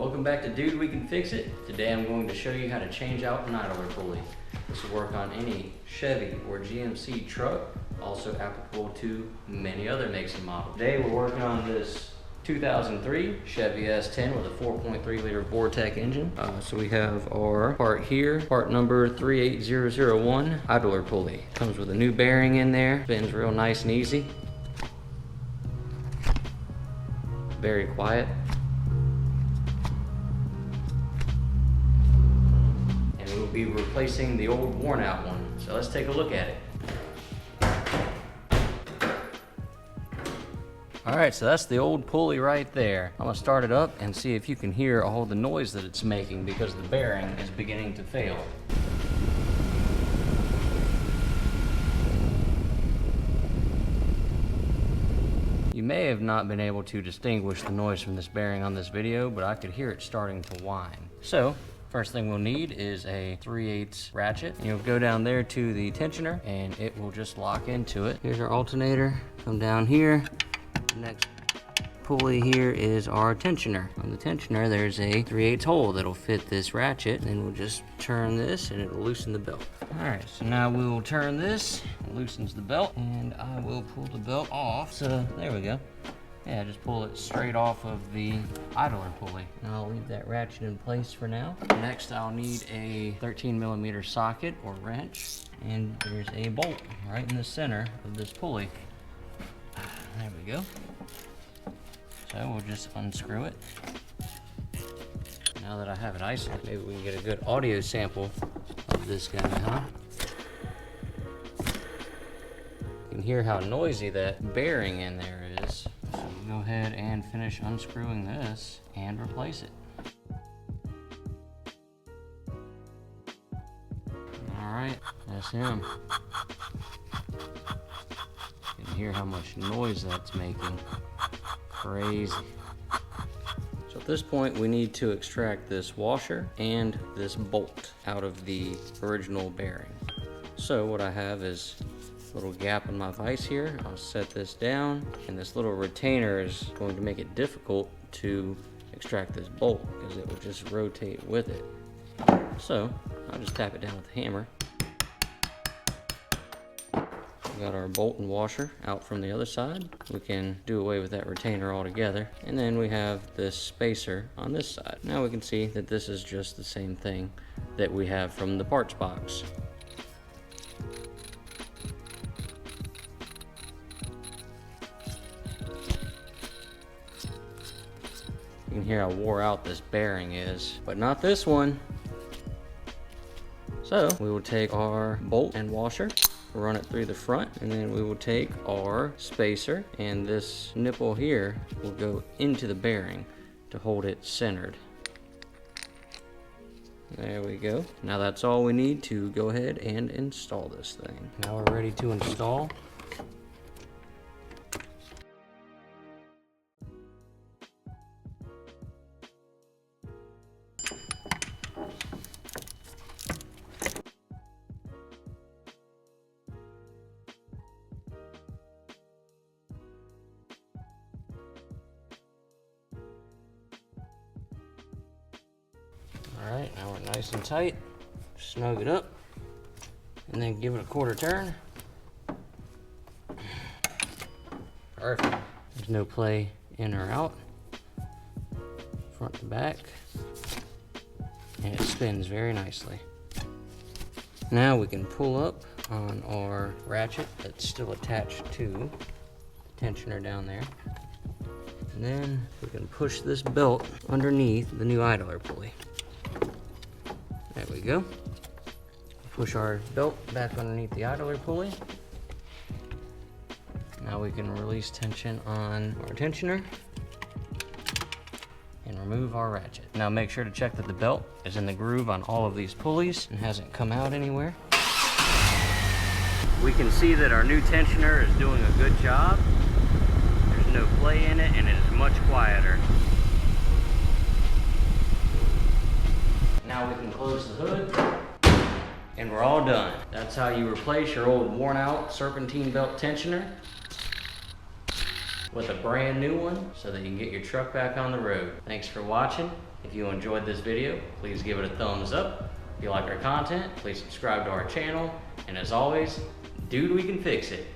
Welcome back to Dude We Can Fix It. Today I'm going to show you how to change out an idler pulley. This will work on any Chevy or GMC truck, also applicable to many other makes and models. Today we're working on this 2003 Chevy S10 with a 4.3 liter Vortec engine. So we have our part here, part number 38001, idler pulley. Comes with a new bearing in there, spins real nice and easy. Very quiet. And we'll be replacing the old worn out one. So let's take a look at it. All right, so that's the old pulley right there. I'm gonna start it up and see if you can hear all the noise that it's making because the bearing is beginning to fail. You may have not been able to distinguish the noise from this bearing on this video, but I could hear it starting to whine. So, first thing we'll need is a 3/8 ratchet. And you'll go down there to the tensioner and it will just lock into it. Here's our alternator, come down here. The next pulley here is our tensioner. On the tensioner, there's a 3/8 hole that'll fit this ratchet. And then we'll just turn this and it'll loosen the belt. All right, so now we will turn this, it loosens the belt, and I will pull the belt off. So there we go. Yeah, just pull it straight off of the idler pulley. And I'll leave that ratchet in place for now. Next, I'll need a 13mm socket or wrench. And there's a bolt right in the center of this pulley. There we go. So we'll just unscrew it. Now that I have it isolated, maybe we can get a good audio sample of this guy, huh? You can hear how noisy that bearing in there is. So we'll go ahead and finish unscrewing this and replace it. All right, that's him. You can hear how much noise that's making. Crazy. So at this point, we need to extract this washer and this bolt out of the original bearing. So what I have is a little gap in my vise here. I'll set this down, and this little retainer is going to make it difficult to extract this bolt because it will just rotate with it. So I'll just tap it down with a hammer. We got our bolt and washer out from the other side. We can do away with that retainer altogether. And then we have this spacer on this side. Now we can see that this is just the same thing that we have from the parts box. You can hear how wore out this bearing is, but not this one. So we will take our bolt and washer, run it through the front, and then we will take our spacer, and this nipple here will go into the bearing to hold it centered. There we go. Now that's all we need to go ahead and install this thing. Now we're ready to install. All right, now we're nice and tight. Snug it up, and then give it a quarter turn. Perfect. There's no play in or out. Front to back. And it spins very nicely. Now we can pull up on our ratchet that's still attached to the tensioner down there. And then we can push this belt underneath the new idler pulley. There we go. Push our belt back underneath the idler pulley. Now we can release tension on our tensioner and remove our ratchet. Now make sure to check that the belt is in the groove on all of these pulleys and hasn't come out anywhere. We can see that our new tensioner is doing a good job. There's no play in it and it is much quieter. Now we can close the hood and we're all done. That's how you replace your old worn out serpentine belt tensioner with a brand new one so that you can get your truck back on the road. Thanks for watching. If you enjoyed this video, please give it a thumbs up. If you like our content, please subscribe to our channel. And as always, dude, we can fix it.